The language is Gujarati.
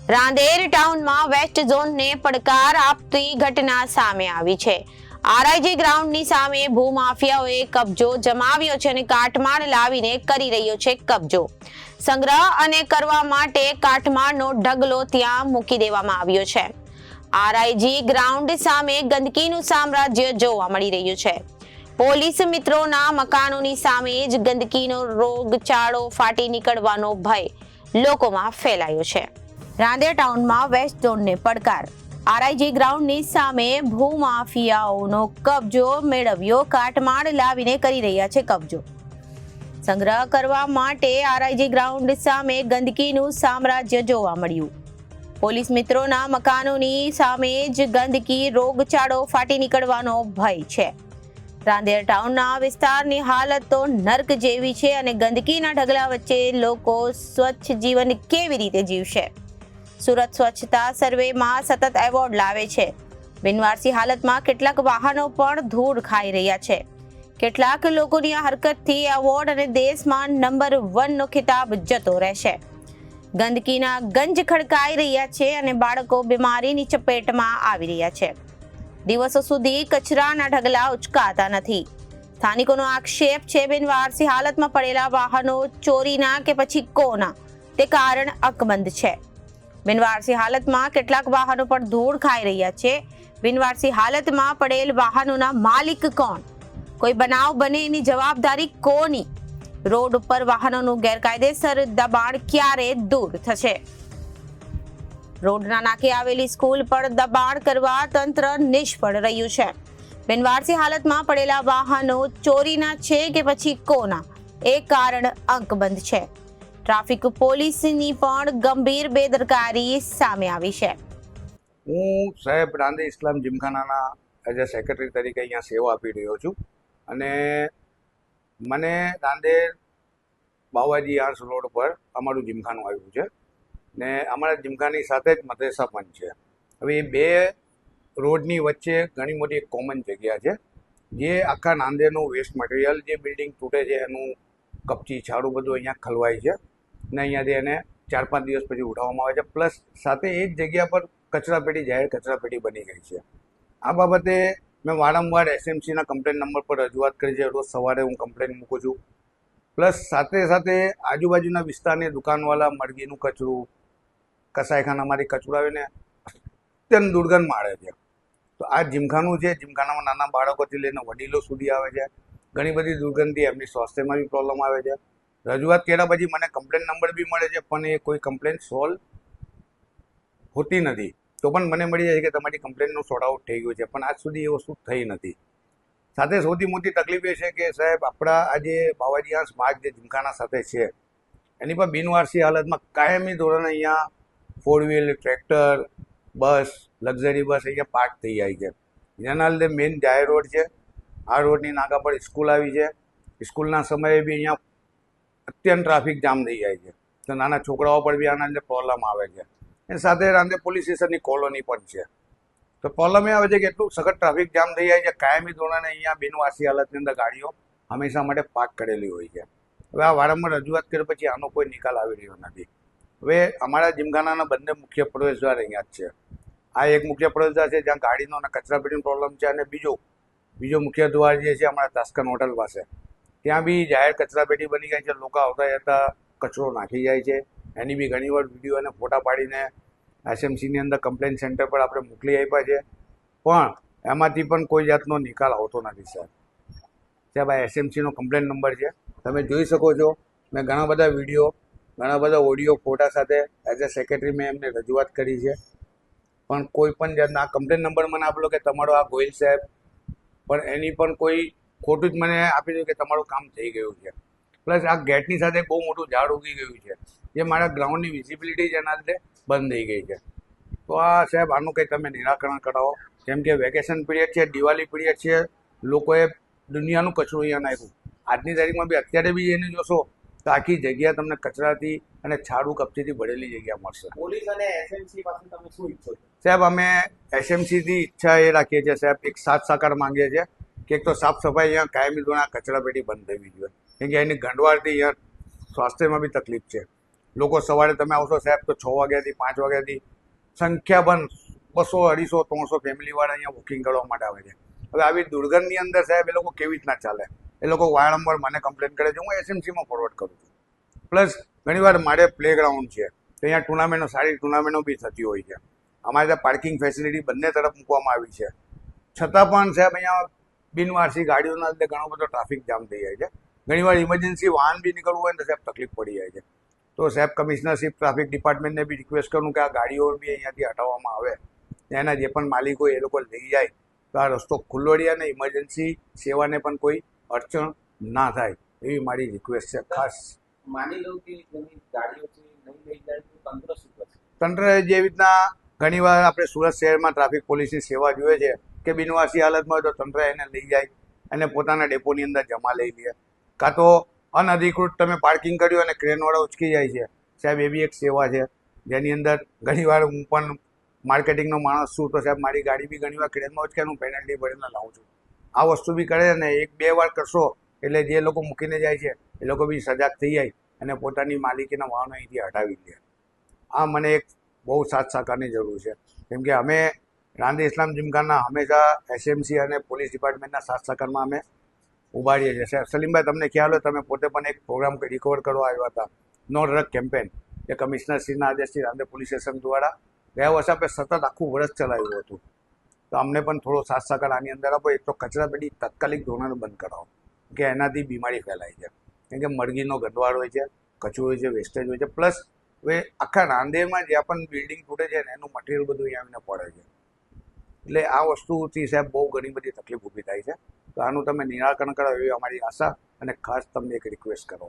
રાંદેર ટાઉનમાં વેસ્ટ ઝોનને પડકાર આપતી ઘટના સામે આવી છે। આરઆઈજી ગ્રાઉન્ડની સામે ભૂમાફિયાઓએ કબજો જમાવ્યો છે અને કાટમાળ લાવીને કરી રહ્યો છે કબજો। સંગ્રહ અને કરવા માટે કાટમાળનો ઢગલો ત્યાં મૂકી દેવામાં આવ્યો છે। આરઆઈજી ગ્રાઉન્ડ સામે ગંદકીનું સામ્રાજ્ય જોવા મળી રહ્યું છે। પોલીસ મિત્રોના મકાનોની સામે જ ગંદકીનો રોગચાળો ફાટી નીકળવાનો ભય લોકોમાં ફેલાયો છે। રાંદેર ટાઉનમાં વેસ્ટ ઝોનને પડકાર, આરઆઈજી ગ્રાઉન્ડની સામે ભૂમાફિયાઓનો કબજો મેળવ્યો, કાટમાળ લાવીને કરી રહ્યા છે કબજો। સંગ્રહ કરવા માટે આરઆઈજી ગ્રાઉન્ડ સામે ગંદકીનું સામ્રાજ્ય જોવા મળ્યું। પોલીસ મિત્રોના મકાનોની સામે જ ગંદકી રોગચાળો ફાટી નીકળવાનો ભય છે। રાંદેર ટાઉનના વિસ્તારની હાલત તો નર્ક જેવી છે અને ગંદકીના ઢગલા વચ્ચે લોકો સ્વચ્છ જીવન કેવી રીતે જીવશે? સુરત સ્વચ્છતા સર્વેમાં સતત એવોર્ડ લાવે છે। બિનવારસી હાલતમાં કેટલાક વાહનો પણ ધૂળ ખાઈ રહ્યા છે। કેટલાક લોકોની આ હરકતથી એવોર્ડ અને દેશમાં નંબર 1 નો ખિતાબ જતો રહેશે। ગંદકીના ગંજ ખડકાઈ રહ્યા છે અને બાળકો બીમારીની ચપેટમાં આવી રહ્યા છે। દિવસો સુધી કચરાના ઢગલા ઉચકાતા નથી। સ્થાનિકોનો આક્ષેપ છે, બિનવારસી હાલતમાં પડેલા વાહનો ચોરીના કે પછી કોના તે કારણ અકબંધ છે। બિનવારસી હાલતમાં કેટલાક વાહનો પણ ધૂળ ખાઈ રહ્યા છે। બિનવારસી હાલતમાં પડેલ વાહનોના માલિક કોણ? કોઈ બનાવ બને એની જવાબદારી કોની? રોડ ઉપર વાહનોનું ગેરકાયદેસર દબાણ ક્યારે દૂર થશે? રોડના નાકે આવેલી સ્કૂલ પર દબાણ કરવા તંત્ર નિષ્ફળ રહ્યું છે। બિનવારસી હાલતમાં પડેલા વાહનો ચોરીના છે કે પછી કોના એ કારણ અંકબંધ છે। ટ્રાફિક પોલીસની પણ ગંભીર બેદરકારી સામે આવી છે। હું સાહેબ રાંદેર ઇસ્લામ જીમખાનાના એઝ એ સેક્રેટરી તરીકે અહીંયા સેવા આપી રહ્યો છું અને મને રાંદેર બાવાજી આર્સ રોડ પર અમારું જીમખાનું આવ્યું છે ને અમારા જીમખાની સાથે જ મદ્રેસા પણ છે। હવે એ બે રોડની વચ્ચે ઘણી મોટી એક કોમન જગ્યા છે જે આખા નાંદેરનું વેસ્ટ મટીરિયલ જે બિલ્ડિંગ તૂટે છે એનું કપચી છાડું બધું અહીંયા ખલવાય છે ને અહીંયાથી એને 4-5 દિવસ પછી ઉઠાવવામાં આવે છે। પ્લસ સાથે એ જ જગ્યા પર કચરાપેટી જાહેર કચરાપેટી બની ગઈ છે। આ બાબતે મેં વારંવાર એસએમસીના કમ્પ્લેન નંબર પર રજૂઆત કરી છે। રોજ સવારે હું કમ્પ્લેન મૂકું છું। પ્લસ સાથે સાથે આજુબાજુના વિસ્તારની દુકાનવાળા મરઘીનું કચરું, કસાઈખાનામાંથી કચરું આવીને અત્યંત દુર્ગંધ માળે છે। તો આ જીમખાનું છે, જીમખાનામાં નાના બાળકોથી લઈને વડીલો સુધી આવે છે। ઘણી બધી દુર્ગંધથી એમની સ્વાસ્થ્યમાં બી પ્રોબ્લેમ આવે છે। રજૂઆત કર્યા પછી મને કમ્પ્લેન નંબર બી મળે છે પણ એ કોઈ કમ્પ્લેન સોલ્વ હોતી નથી। તો પણ મને મળી જાય છે કે તમારી કમ્પ્લેનનું સોર્ટ આઉટ થઈ ગયું છે, પણ આજ સુધી એ વસ્તુ થઈ નથી। સાથે સૌથી મોટી તકલીફ એ છે કે સાહેબ આપણા આજે બાવાજી આર્સ માર્ગ જે જીમખાના સાથે છે એની પર બિનવારસી હાલતમાં કાયમી ધોરણે અહીંયા 4 વ્હીલ, ટ્રેક્ટર, બસ, લક્ઝરી બસ અહીંયા પાર્ક થઈ જાય છે। જેના લીધે મેઇન જાહેર રોડ છે, આ રોડની નાકા પર સ્કૂલ આવી છે। સ્કૂલના સમયે બી અહીંયા અત્યંત ટ્રાફિક જામ થઈ જાય છે તો નાના છોકરાઓ પર બી આના લીધે પ્રોબ્લેમ આવે છે। એની સાથે રાંદેર પોલીસ સ્ટેશનની કોલોની પણ છે તો પ્રોબ્લેમ એ આવે છે કે એટલું સખત ટ્રાફિક જામ થઈ જાય છે। કાયમી ધોરણે અહીંયા બિનવારસી હાલતની અંદર ગાડીઓ હંમેશા માટે પાર્ક કરેલી હોય છે। હવે આ વારંવાર રજૂઆત કર્યા પછી આનો કોઈ નિકાલ આવી રહ્યો નથી। હવે અમારા જીમખાનાના બંને મુખ્ય પ્રવેશદ્વાર અહીંયા જ છે। આ એક મુખ્ય પ્રવેશદ્વાર છે જ્યાં ગાડીનો અને કચરાપેટીનો પ્રોબ્લેમ છે અને બીજો મુખ્ય દ્વાર જે છે અમારા તાસ્કન હોટલ પાસે, ત્યાં બી જાહેર કચરાપેટી બની ગઈ છે। લોકો આવતા જતા કચરો નાખી જાય છે। એની બી ઘણીવાર વિડીયો અને ફોટા પાડીને એસએમસીની અંદર કમ્પ્લેન સેન્ટર પર આપણે મોકલી આપ્યા છે પણ એમાંથી પણ કોઈ જાતનો નિકાલ આવતો નથી સાહેબ આ એસએમસીનો કમ્પ્લેન નંબર છે, તમે જોઈ શકો છો। મેં ઘણા બધા વિડીયો, ઘણા બધા ઓડિયો, ફોટા સાથે એઝ એ સેક્રેટરી મેં એમને રજૂઆત કરી છે પણ કોઈ પણ જાતના આ કમ્પ્લેન નંબર મને આપેલો કે તમારો આ ગોહિલ સાહેબ, પણ એની પણ કોઈ ખોટું જ મને આપી દીધું કે તમારું કામ થઈ ગયું છે। પ્લસ આ ગેટની સાથે બહુ મોટું ઝાડ ઉગી ગયું છે જે મારા ગ્રાઉન્ડની વિઝિબિલિટી છે એના લીધે બંધ થઈ ગઈ છે। તો આ સાહેબ આનું કંઈ તમે નિરાકરણ કરાવો, કેમ કે વેકેશન પીરિયડ છે, દિવાળી પીરિયડ છે, લોકોએ દુનિયાનું કચરું અહીંયા નાખ્યું। આજની તારીખમાં બી અત્યારે બી એને જોશો તો આખી જગ્યા તમને કચરાથી અને છાડું કપચીથી ભરેલી જગ્યા મળશે। પોલીસ અને એસએમસી પાસે તમે શું ઈચ્છો છો? સાહેબ અમે એસએમસીથી ઈચ્છા એ રાખીએ છીએ સાહેબ, એક સાથ સહકાર માંગીએ છીએ કે એક તો સાફ સફાઈ અહીંયા કાયમી ધોરણે કચરાપેટી બંધ થવી જોઈએ કેમ કે એની ગંદવારથી અહીંયા સ્વાસ્થ્યમાં બી તકલીફ છે। લોકો સવારે તમે આવશો સાહેબ તો 6 વાગ્યાથી 5 વાગ્યાથી સંખ્યાબંધ 200, 250, 300 ફેમિલીવાળા અહીંયા બુકિંગ કરવા માટે આવે છે. હવે આવી દુર્ગંધની અંદર સાહેબ એ લોકો કેવી રીતના ચાલે? એ લોકો વારંવાર મને કમ્પ્લેન કરે છે, હું એસએમસીમાં ફોરવર્ડ કરું છું. પ્લસ ઘણીવાર મારે પ્લેગ્રાઉન્ડ છે તો અહીંયા ટુર્નામેન્ટો, સારી ટુર્નામેન્ટો બી થતી હોય છે. અમારે ત્યાં પાર્કિંગ ફેસિલિટી બંને તરફ મૂકવામાં આવી છે. છતાં પણ સાહેબ અહીંયા બિનવારસી ગાડીઓના લીધે ઘણો બધો ટ્રાફિક જામ થઈ જાય છે. ઘણીવાર ઇમરજન્સી વાહન બી નીકળવું હોય ને તો સાહેબ તકલીફ પડી જાય છે. તો સાહેબ કમિશનરશીપ ટ્રાફિક ડિપાર્ટમેન્ટને બી રિક્વેસ્ટ કરું કે આ ગાડીઓ બી અહીંયાથી હટાવવામાં આવે. એના જે પણ માલિક હોય એ લોકો લઈ જાય તો આ રસ્તો ખુલ્લો રહે અને ઇમરજન્સી સેવાને પણ કોઈ અડચણ ના થાય એવી મારી રિક્વેસ્ટ છે ખાસ. માની લો કે ઘણી ગાડીઓ છે નહીં લઈ જાય તો તંત્ર શું કરશે? તંત્ર જેવી રીતના ઘણીવાર આપણે સુરત શહેરમાં ટ્રાફિક પોલીસની સેવા જોઈએ છે કે બિનવાસી હાલતમાં હોય તો તંત્ર એને લઈ જાય અને પોતાના ડેપોની અંદર જમા લઈ લે. કાં તો અનધિકૃત તમે પાર્કિંગ કર્યું અને ક્રેનવાળા ઉચકી જાય છે સાહેબ, એ બી એક સેવા છે જેની અંદર ઘણીવાર હું પણ માર્કેટિંગનો માણસ છું તો સાહેબ મારી ગાડી બી ઘણીવાર ક્રેનમાં ઉચકે હું પેનલ્ટી ભરીને લાવું છું. આ વસ્તુ બી કરે અને 1-2 વાર કરશો એટલે જે લોકો મૂકીને જાય છે એ લોકો બી સજાગ થઈ જાય અને પોતાની માલિકીના વાહનો અહીંથી હટાવી લે. આ મને એક બહુ સાથ સહકારની જરૂર છે, કેમ કે અમે રાંદેર ઇસ્લામ જીમખાના હંમેશા એસએમસી અને પોલીસ ડિપાર્ટમેન્ટના સાથ સહકારમાં અમે ઊભા રહીએ છીએ. સાહેબ સલીમભાઈ, તમને ખ્યાલ હોય તમે પોતે પણ એક પ્રોગ્રામ રિકવર કરવા આવ્યા હતા, નો ડ્રગ કેમ્પેન, જે કમિશનરશ્રીના આદેશથી રાંદેર પોલીસ સ્ટેશન દ્વારા ગયા વર્ષે આપણે સતત આખું વર્ષ ચલાવ્યું હતું. તો અમને પણ થોડો સાથ સહકાર આની અંદર આપો. એક તો કચરાપેટી તાત્કાલિક ધોરણે બંધ કરાવો કે એનાથી બીમારી ફેલાય છે, કેમ કે મરઘીનો ગંદવાડ હોય છે, કચરો હોય છે, વેસ્ટેજ હોય છે. પ્લસ હવે આખા રાંદેરમાં જ્યાં પણ બિલ્ડિંગ તૂટે છે ને એનું મટીરિયલ બધું અહીંયા આવીને પડે છે. એટલે આ વસ્તુથી સાહેબ બહુ ઘણી બધી તકલીફ ઊભી થાય છે. તો આનું તમે નિરાકરણ કરો એવી અમારી આશા અને ખાસ તમને એક રિક્વેસ્ટ કરો.